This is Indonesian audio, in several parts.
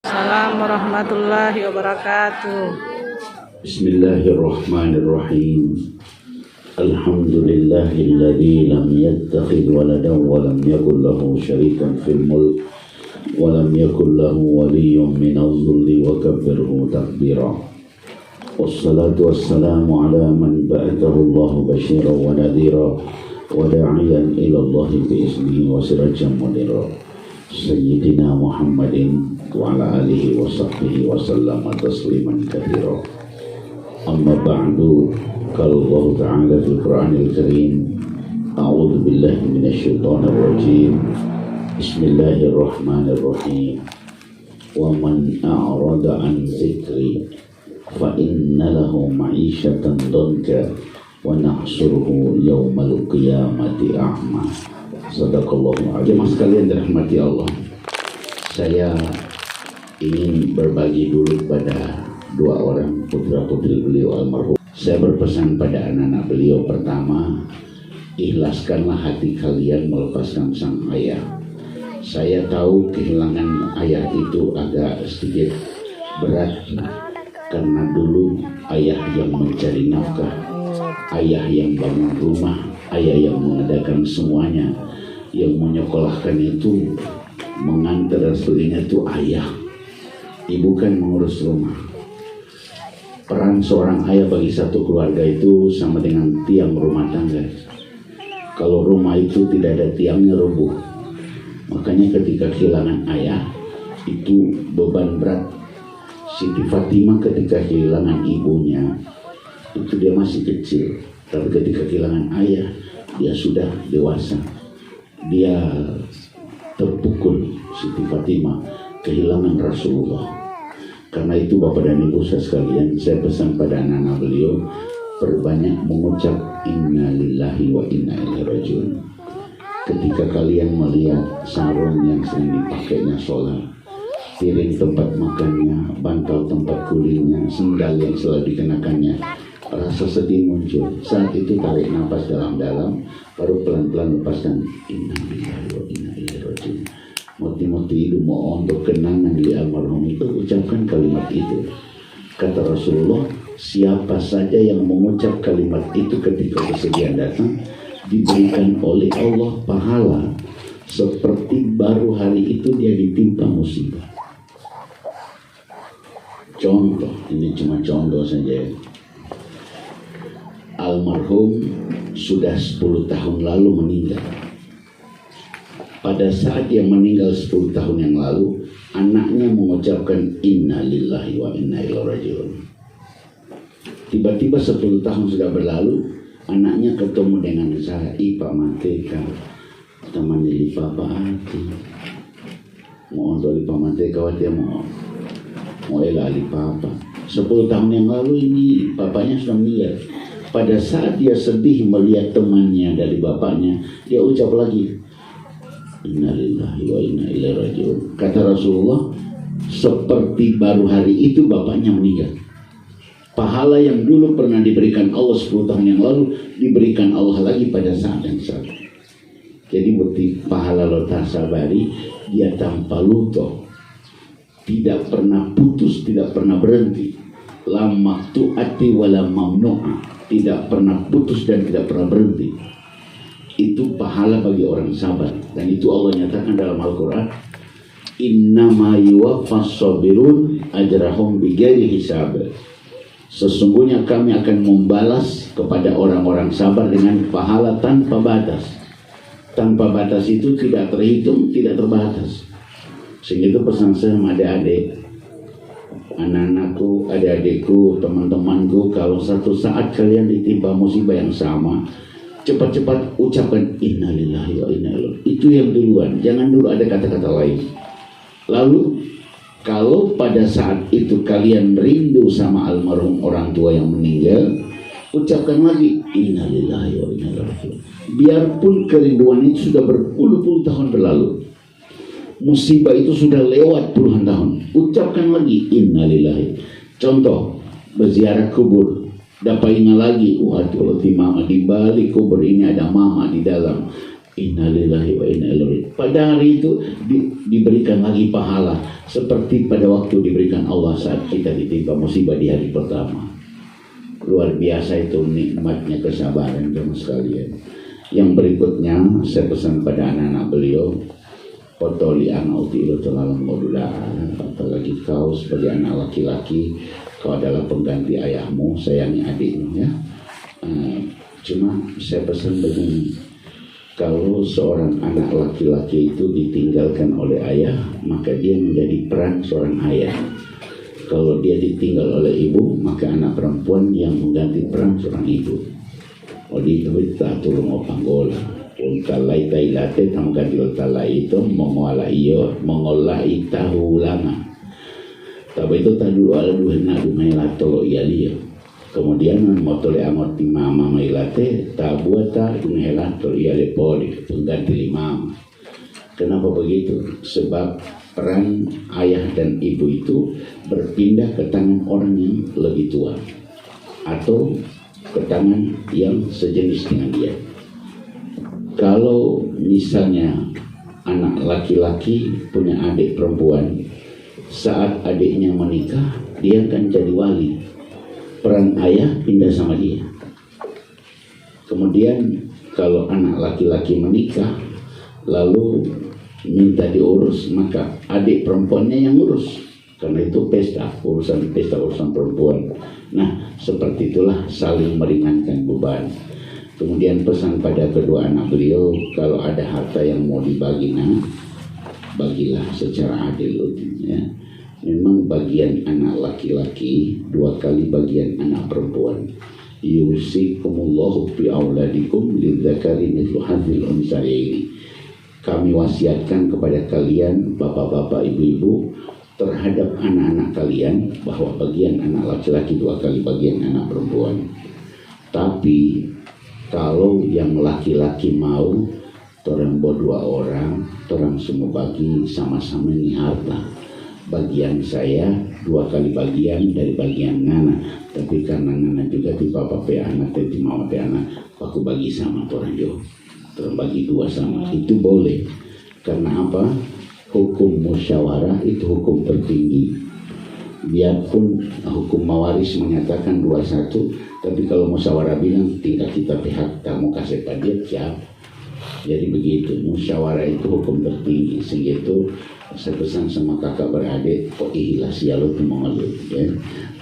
Assalamualaikum warahmatullahi wabarakatuh. Bismillahirrahmanirrahim. Alhamdulillahilladzi lam yattakhidh waladan wa lam yakul lahu syarikan fil mulk wa lam yakul lahu waliyyun minadh-dhulli wa kabbirhu takbira. Wassalatu wassalamu ala man ba'athahu Allahu basyiran wa nadhira wa da'iyan ila Allahi bi iznihi wa sirajan munira. Sayyidina Muhammadin wa ala alihi wa sahbihi wa sallama tasliman katsira. Amma ba'du, qala Allah ta'ala fil Qur'anil Karim, a'udzu billahi minasy syaithanir rajim. Bismillahirrahmanirrahim. Wa man a'rada an dzikri fa inna lahu ma'isyatan dhanka wa nahsyuruhu yaumal qiyamati a'ma. Sadaqallahu a'lam. Jemaah sekalian dirahmati Allah, saya ingin berbagi dulu pada dua orang putra putri beliau almarhum. Saya berpesan pada anak-anak beliau, pertama, ikhlaskanlah hati kalian melepaskan sang ayah. Saya tahu kehilangan ayah itu agak sedikit berat, karena dulu ayah yang mencari nafkah, ayah yang bangun rumah, ayah yang mengadakan semuanya, yang menyekolahkan itu, mengantar dan sebagainya itu ayah. Ibu kan mengurus rumah. Peran seorang ayah bagi satu keluarga itu sama dengan tiang rumah tangga. Kalau rumah itu tidak ada tiangnya, rubuh. Makanya ketika kehilangan ayah itu beban berat. Siti Fatimah ketika kehilangan ibunya itu dia masih kecil, tapi ketika kehilangan ayah dia sudah dewasa. Dia terpukul, Siti Fatimah, kehilangan Rasulullah. Karena itu Bapak dan Ibu sekalian, saya pesan pada anak-anak beliau, perbanyak mengucap inna lillahi wa inna ilaihi rajiun. Ketika kalian melihat sarung yang sering dipakainya sholat, piring tempat makannya, bantal tempat kulitnya, sendal yang selalu dikenakannya, rasa sedih muncul. Saat itu tarik nafas dalam-dalam, baru pelan-pelan lepaskan inna lillahi wa inna ilaihi rajiun. Moti-moti itu mau untuk kenangan di almarhum itu, ucapkan kalimat itu. Kata Rasulullah, siapa saja yang mengucap kalimat itu ketika kesedihan datang, diberikan oleh Allah pahala seperti baru hari itu dia ditimpa musibah. Contoh, ini cuma contoh saja. Almarhum sudah 10 tahun lalu meninggal. Pada saat dia meninggal 10 tahun yang lalu, anaknya mengucapkan inna lillahi wa inna ilaihi rajiun. Tiba-tiba 10 tahun sudah berlalu, anaknya ketemu dengan saya, Pak Manteka, teman di Papa Ati. Mau untuk Pak Manteka, dia mau elali Papa. 10 tahun yang lalu ini bapaknya sudah meninggal. Pada saat dia sedih melihat temannya dari bapaknya, dia ucap lagi inna lillahi wa inna ilaihi rajiun. Kata Rasulullah, seperti baru hari itu bapaknya meninggal. Pahala yang dulu pernah diberikan Allah 10 tahun yang lalu, diberikan Allah lagi pada saat yang sama. Jadi bukti pahala lota sabari, dia tanpa luto, tidak pernah putus, tidak pernah berhenti. La maqtu'ati wa la mamnu'a, tidak pernah putus dan tidak pernah berhenti. Itu pahala bagi orang sabar. Dan itu Allah nyatakan dalam Al-Quran, innama yuwaffas sabirun ajrahum bighairi hisab. Sesungguhnya kami akan membalas kepada orang-orang sabar dengan pahala tanpa batas. Tanpa batas itu tidak terhitung, tidak terbatas. Sehingga itu pesan saya sama adik-adik, anak-anakku, adik-adikku, teman-temanku, kalau satu saat kalian ditimpa musibah yang sama, cepat-cepat ucapkan inna lillahi wa inna ilaihi. Itu yang duluan, jangan dulu ada kata-kata lain. Lalu kalau pada saat itu kalian rindu sama almarhum orang tua yang meninggal, ucapkan lagi inna lillahi wa inna ilaihi. Biarpun kerinduan itu sudah berpuluh-puluh tahun berlalu, musibah itu sudah lewat puluhan tahun, ucapkan lagi inna lillahi. Contoh, berziarah kubur, dapat ingat lagi, waduh, mama di balik kubur ini ada mama di dalam. Innalillahi wa inna ilaihi. Pada hari itu diberikan lagi pahala seperti pada waktu diberikan Allah saat kita ditimpa musibah di hari pertama. Luar biasa itu nikmatnya kesabaran teman sekalian. Yang berikutnya saya pesan pada anak-anak beliau, potoli anak utilu terlalu modula. Apalagi kau sebagai anak laki-laki, kau adalah pengganti ayahmu, sayangi adikmu ya. Cuma saya pesan begini, kalau seorang anak laki-laki itu ditinggalkan oleh ayah, maka dia menjadi peran seorang ayah. Kalau dia ditinggal oleh ibu, maka anak perempuan yang mengganti peran seorang ibu. Oleh itu kita tolong opanggola. Ulkalai tailate tamkan diltalai itu mengolah iyo mengolah itahu lama. Tapi itu tadi ala duhna dumela tolo iyalia. Kemudian motole amot di mama mailate tabuata dumela tolo iale poli pengganti mama. Kenapa begitu? Sebab peran ayah dan ibu itu berpindah ke tangan orang yang lebih tua atau ke tangan yang sejenis dengan dia. Kalau misalnya anak laki-laki punya adik perempuan, saat adiknya menikah, dia akan jadi wali. Peran ayah pindah sama dia. Kemudian kalau anak laki-laki menikah, lalu minta diurus, maka adik perempuannya yang urus. Karena itu urusan perempuan. Nah, seperti itulah saling meringankan beban. Kemudian pesan pada kedua anak beliau, kalau ada harta yang mau dibagi, bagilah secara adil ya. Memang bagian anak laki-laki 2 kali bagian anak perempuan. Yusikumullahu fi auladikum lidzakari mithlu hadzil unsayaini. Kami wasiatkan kepada kalian bapak-bapak, ibu-ibu, terhadap anak-anak kalian bahwa bagian anak laki-laki 2 kali bagian anak perempuan. Tapi kalau yang laki-laki mau, orang 2 orang, orang semua bagi sama-sama ini harta. Bagian saya 2 kali bagian dari bagian Ngana. Tapi karena Ngana juga di bapak pe anak, di mama pe anak, aku bagi sama orang jo. Terbagi 2 sama, itu boleh. Karena apa? Hukum musyawarah itu hukum tertinggi. Biarpun hukum mawaris menyatakan 21, tapi kalau musyawarah bilang tinggal kita pihak kamu kasih pada dia. Jadi begitu, musyawarah itu hukum tertinggi. Sehingga itu saya pesan sama kakak beradik, ikhlas ya lu mengeluh ya.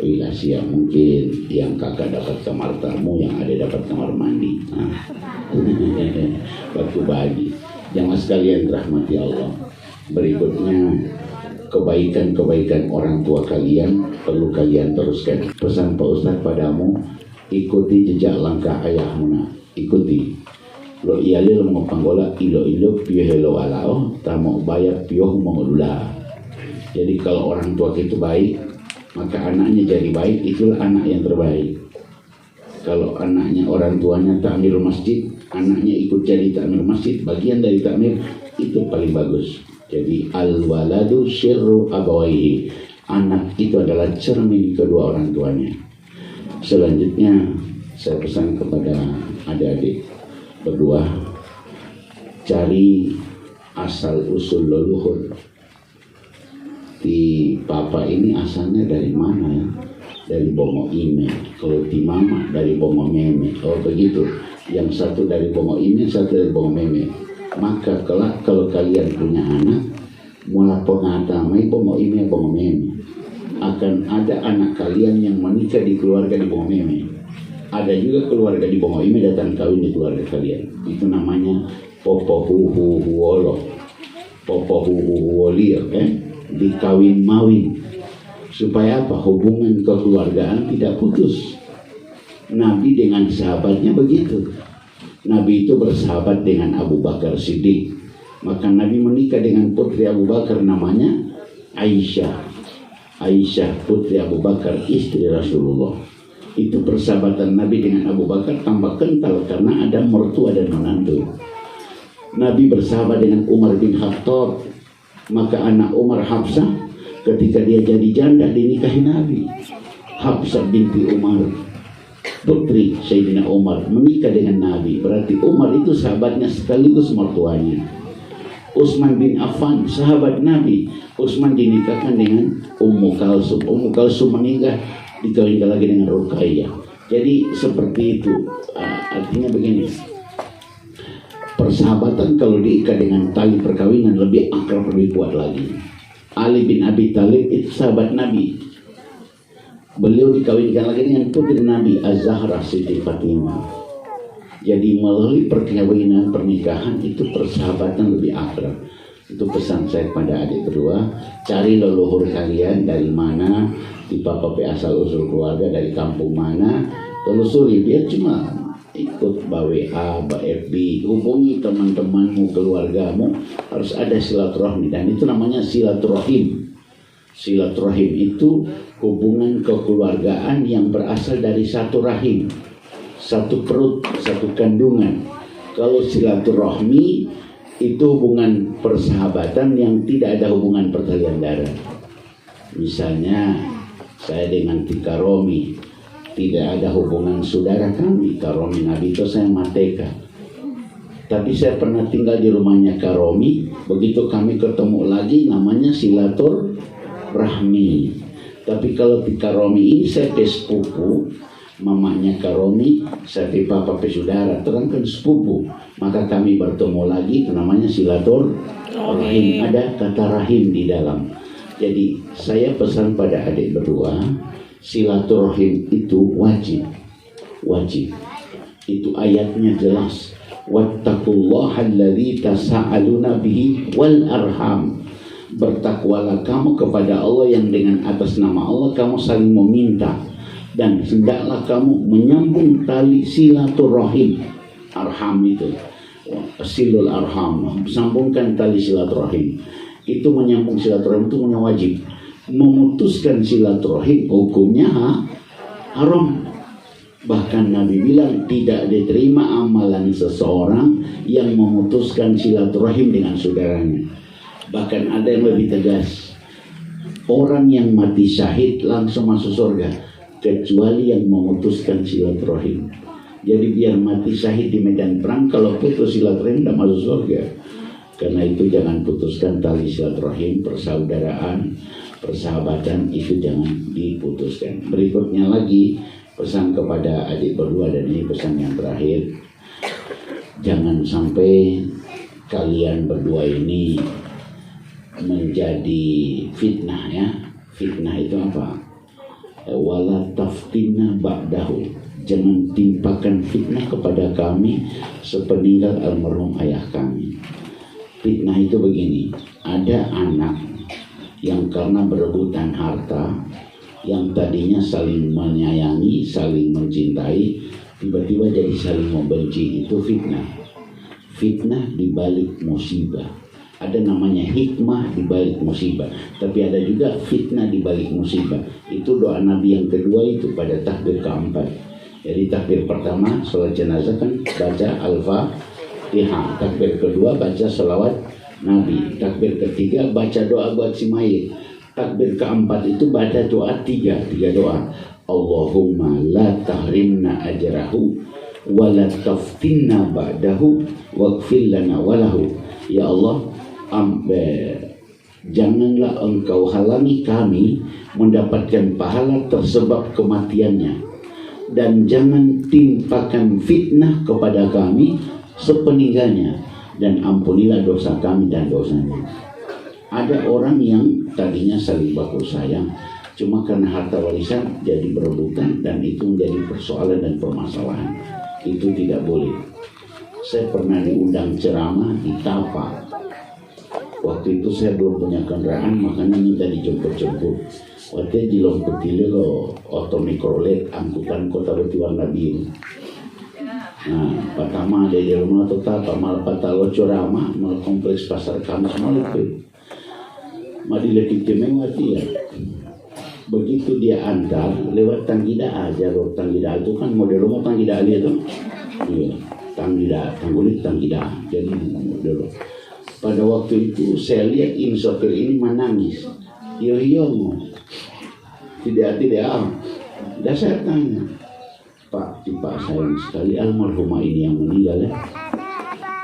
Ikhlas ya, mungkin yang kakak dapat kamar tamu, yang ada dapat kamar mandi. Waktu bagi. Jangan sekalian rahmati Allah. Berikutnya, kebaikan-kebaikan orang tua kalian perlu kalian teruskan. Pesan Pak Ustadz padamu, ikuti jejak langkah ayahmu. Ikuti. Lo iale lo mengopanggola ilo piohelo alao tamo bayar pioh mengolula. Jadi kalau orang tua itu baik, maka anaknya jadi baik, itulah anak yang terbaik. Kalau anaknya orang tuanya takmir masjid, anaknya ikut jadi takmir masjid, bagian dari takmir, itu paling bagus. Jadi al-waladu syirru abawaihi. Anak itu adalah cermin kedua orang tuanya. Selanjutnya saya pesan kepada adik-adik berdua, cari asal usul leluhur. Di papa ini asalnya dari mana ya? Dari Bongo Ime. Kalau di mama dari Bongo Meme. Oh begitu. Yang satu dari Bongo Ime, satu dari Bongo Meme. Maka kelak kalau kalian punya anak, mulai pengatamai Bongo Ime, Bongo Meme, akan ada anak kalian yang menikah di keluarga di Bongo Meme. Ada juga keluarga di Bongo Ime datang kawin di keluarga kalian. Itu namanya Popo Huhu Huolo, Popo Huhu Huolir, dikawin mawin. Supaya apa? Hubungan kekeluargaan tidak putus. Nabi dengan sahabatnya begitu. Nabi itu bersahabat dengan Abu Bakar Siddiq. Maka Nabi menikah dengan putri Abu Bakar namanya Aisyah. Aisyah putri Abu Bakar, istri Rasulullah. Itu persahabatan Nabi dengan Abu Bakar tambah kental karena ada mertua dan menantu. Nabi bersahabat dengan Umar bin Khattab. Maka anak Umar, Hafsah, ketika dia jadi janda dinikahi Nabi. Hafsah binti Umar. putri Sayyidina Umar menikah dengan Nabi, berarti Umar itu sahabatnya sekaligus mertuanya. Utsman bin Affan sahabat Nabi, Utsman dinikahkan dengan Ummu Kalsum. Ummu Kalsum meninggal, dikawinkan lagi dengan Ruqayyah. Jadi seperti itu. Artinya begini, persahabatan kalau diikat dengan tali perkawinan lebih akrab, lebih kuat lagi. Ali bin Abi Thalib itu sahabat Nabi, beliau dikawinkan lagi dengan putri Nabi Az-Zahra Siti Fatimah. Jadi melalui perkawinan, pernikahan itu persahabatan lebih akrab. Itu pesan saya kepada adik berdua, cari leluhur kalian dari mana, tipe apa asal usul keluarga, dari kampung mana, telusuri. Dia cuma ikut WA, FB, hubungi teman-temanmu, keluargamu, harus ada silaturahmi, dan itu namanya silaturahim. Silaturahim itu hubungan kekeluargaan yang berasal dari satu rahim, satu perut, satu kandungan. Kalau silaturahmi itu hubungan persahabatan yang tidak ada hubungan pertalian darah. Misalnya saya dengan Tika Romi, tidak ada hubungan saudara kami. Karomi Nabi itu saya Mateka, tapi saya pernah tinggal di rumahnya Karomi. Begitu kami ketemu lagi, namanya silaturahmi. Tapi kalau Tika Romi ini saya sepupu, mamanya Karomi, saya papa saudara, terangkan sepupu, maka kami bertemu lagi, itu namanya silaturahim. Ada kata rahim di dalam. Jadi saya pesan pada adik berdua, silaturahim itu wajib. Itu ayatnya jelas, wattaqullaha alladzi tasaaluna bihi wal arham. Bertakwalah kamu kepada Allah yang dengan atas nama Allah kamu saling meminta, dan hendaklah kamu menyambung tali silaturahim. Arham itu silul arham, sambungkan tali silaturahim. Itu menyambung silaturahim itu punya wajib. Memutuskan silaturahim hukumnya haram. Bahkan Nabi bilang tidak diterima amalan seseorang yang memutuskan silaturahim dengan saudaranya. Bahkan ada yang lebih tegas, orang yang mati syahid langsung masuk surga, kecuali yang memutuskan silaturahim. Jadi biar mati syahid di medan perang, kalau putus silaturahim tidak masuk surga. Karena itu jangan putuskan tali silaturahim, persaudaraan, persahabatan itu jangan diputuskan. Berikutnya lagi pesan kepada adik berdua, dan ini pesan yang terakhir, jangan sampai kalian berdua ini menjadi fitnah ya. Fitnah itu apa? Wala taftinna ba'dahu. Jangan timpakan fitnah kepada kami sepeninggal almarhum ayah kami. Fitnah itu begini, ada anak yang karena berebutan harta, yang tadinya saling menyayangi, saling mencintai, tiba-tiba jadi saling membenci. Itu fitnah. Fitnah dibalik musibah. Ada namanya hikmah di balik musibah, tapi ada juga fitnah di balik musibah. Itu doa Nabi yang kedua itu pada takbir keempat. Jadi takbir pertama sholat jenazah kan baca Al-Fatihah, takbir kedua baca sholawat Nabi, takbir ketiga baca doa buat si mayit, takbir keempat itu baca doa tiga doa. Allahumma la tahrimna ajrahu wa la taftinna ba'dahu waghfir lana walahu. Ya Allah, janganlah engkau halangi kami mendapatkan pahala tersebab kematiannya, dan jangan timpakan fitnah kepada kami sepeninggalnya, dan ampunilah dosa kami dan dosanya. Ada orang yang tadinya saling baku sayang, cuma karena harta warisan jadi berebutan, dan itu menjadi persoalan dan permasalahan. Itu tidak boleh. Saya pernah diundang ceramah di Tapa. Waktu itu saya belum punya kendaraan, makanya minta dijemput-jemput. Waktu di Lompetile lo oto mikrolet angkutan kota beti warna biru. Nah, pertama ada di rumah total pamal patalo ceramah mal kompleks pasar Kamis Maluku. Madile kiteme mati ya. Begitu dia antar lewat Tanggida aja loh. Tanggida itu kan model rumah Tanggida aja tuh. Iya, Tanggulit Tanggida. Jadi model. Pada waktu itu saya lihat insopir ini menangis. Yo tidak. Dan saya tanya, Pak, Tipa sayang sekali almarhumah ini yang meninggal ya.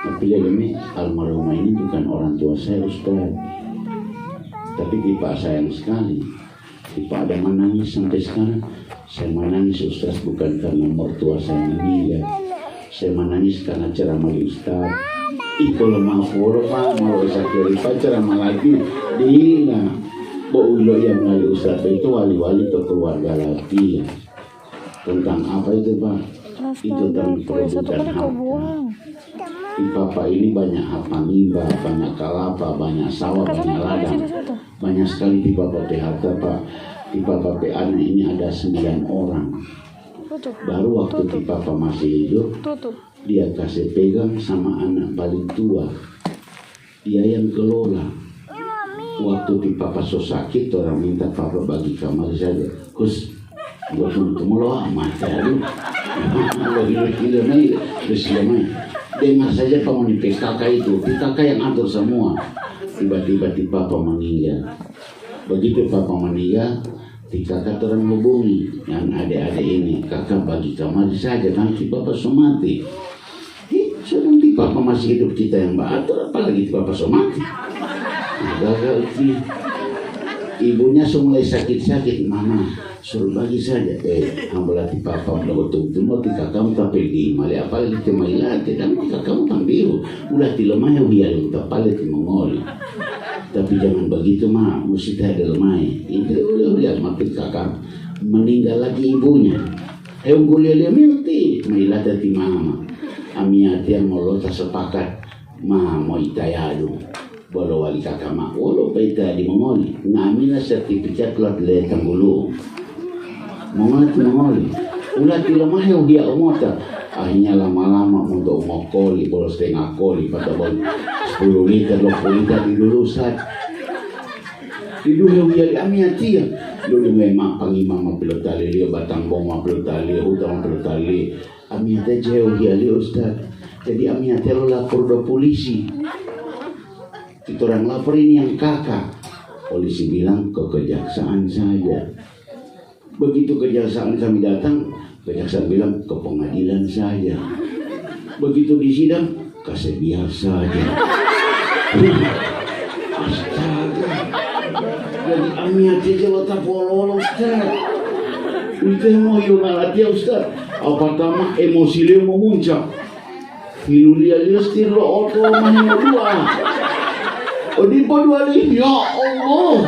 Tapi demi almarhumah ini bukan orang tua saya Ustaz. Tapi Tipa sayang sekali. Tipa ada menangis sampai sekarang. Saya menangis Ustaz bukan karena mertua saya meninggal. Saya menangis karena ceramah Ustaz. Iko lemah forma mau sakit ceramah lagi dina. Bo yang melalui Ustaz itu wali-wali atau keluarga lagi. Tentang apa itu Pak? Itu tentang perebutan harta. Di Bapak ini banyak harta mimba, banyak kelapa, banyak sawah, banyak ladang. Banyak sekali di Bapak harta Pak. Di Bapak anak ini ada 9 orang. Baru waktu di Bapak masih hidup, dia kasih pegang sama anak paling tua. Dia yang kelola. Waktu di Papa so sakit, orang minta Papa bagi kamar saja. Kus, buat kamu loh amat ya. Gila mai, terus mai. Dengar saja penghuni PKK itu, PKK yang atur semua. Tiba-tiba di Papa meninggal. Begitu Papa meninggal, di kakak terang hubungi yang adik-adik ini, kakak bagi kamar saja nanti Papa so mati. Sedang di Papa masih hidup kita yang beratur, apalagi di Papa so mati. Gagal sih. Ibunya mulai sakit-sakit, mama suruh bagi saja. Ambilati Papa udah betul-betul mau tika kamu tapi di mali apalagi temai lati dan tika kamu tambiru udah di lemah yang dia lupa palet mengoli. Tapi jangan begitu mah, mesti ada lemah. Itu udah lihat mati kakak meninggal lagi ibunya. Kuliah milti mailah dari mama. Amiati yang mau tak sepakat mah mau itayadu. Bolo wali kakak mak, walo paita di mengoli. Ngamila sertifikat lot le tanggulu. Mengoli. Ulah di lemah yang dia umota. Akhirnya lama-lama untuk ngokoli, bolos setengah koli pada bol 10 liter, 20 liter di dulu saat. Di dulu yang dia amiati ya. Dulu memang pangimam mapilot tali dia batang bong mapilot tali, hutang mapilot tali. Amiati jauh dia Ustaz. Jadi amiati lo lapor do polisi. Itu orang lapor ini yang kakak. Polisi bilang ke kejaksaan saja. Begitu kejaksaan kami datang, kejaksaan bilang ke pengadilan saja. Begitu di sidang, kasih biar saja. Astaga. Jadi amiati jawa tapolol Ustaz. Itu mau yung alati Ustaz. Apa tama emosi dia memuncak. Hilulia dia stilo oto mahina dua. O di po duali, ya Allah,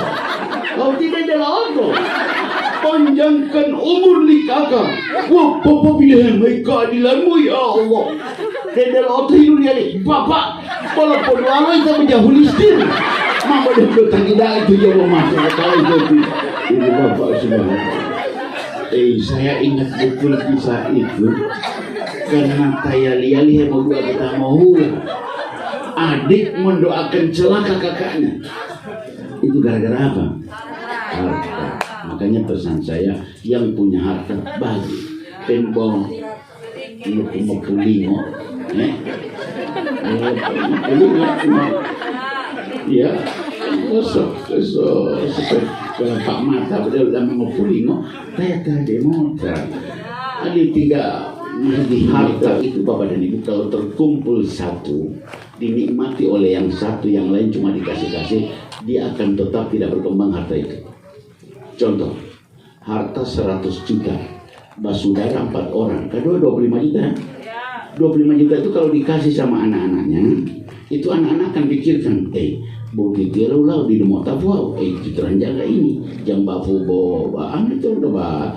kau tidak jalan tu. Panjangkan umur ni kakak. Wah, Papa bilang mai keadilanmu ya Allah. Tidak auto hidup ni, Bapak. Kalau po duali kita menjauh listir. Mama dah bertang tidak itu ya rumah. Kalau itu, ini Bapak semua. Saya ingat betul kisah itu karena saya lihat mau dua kita mau. Adik mendoakan celaka kakaknya. Itu gara-gara apa? Harta. Makanya pesan saya yang punya harta bagi. Penbong Mupulingo. Ya. Kalau Pak Mata udah Mupulingo, saya tadi motor. Ada 3 di harta itu Bapak dan Ibu kalau terkumpul satu dinikmati oleh yang satu, yang lain cuma dikasih-kasih, dia akan tetap tidak berkembang harta itu. Contoh, harta 100 juta, basudara 4 orang, kedua 25 juta. 25 juta itu kalau dikasih sama anak-anaknya, itu anak-anak akan pikirkan, bukti tiru lah di rumah tapu, citaran jaga ini, jam bafu bawa anak itu udah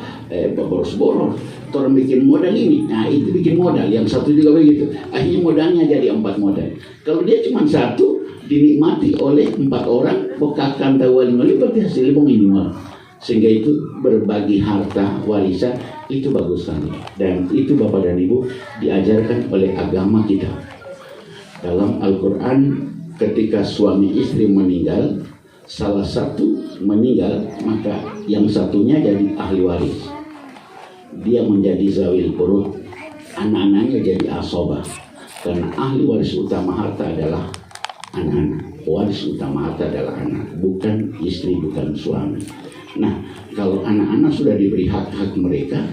boros-boros. Orang bikin modal ini, nah itu bikin modal, yang satu juga begitu. Akhirnya modalnya jadi 4 modal. Kalau dia cuma satu, dinikmati oleh 4 orang, bekakan tawali-wali berarti hasilnya minimal. Sehingga itu berbagi harta warisan itu bagus sekali. Dan itu Bapak dan Ibu diajarkan oleh agama kita. Dalam Al-Quran ketika suami istri meninggal, salah satu meninggal, maka yang satunya jadi ahli waris. Dia menjadi zawil furud, anak-anaknya jadi asobah. Karena ahli waris utama harta adalah anak-anak. Waris utama harta adalah anak, bukan istri, bukan suami. Nah, kalau anak-anak sudah diberi hak-hak mereka,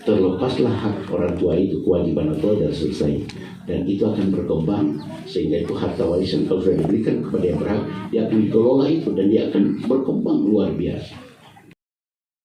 terlepaslah hak orang tua itu, kewajiban orang tua dan selesai, dan itu akan berkembang sehingga itu harta warisan kalau sudah diberikan kepada yang berhak, dia akan dikelola itu dan dia akan berkembang luar biasa.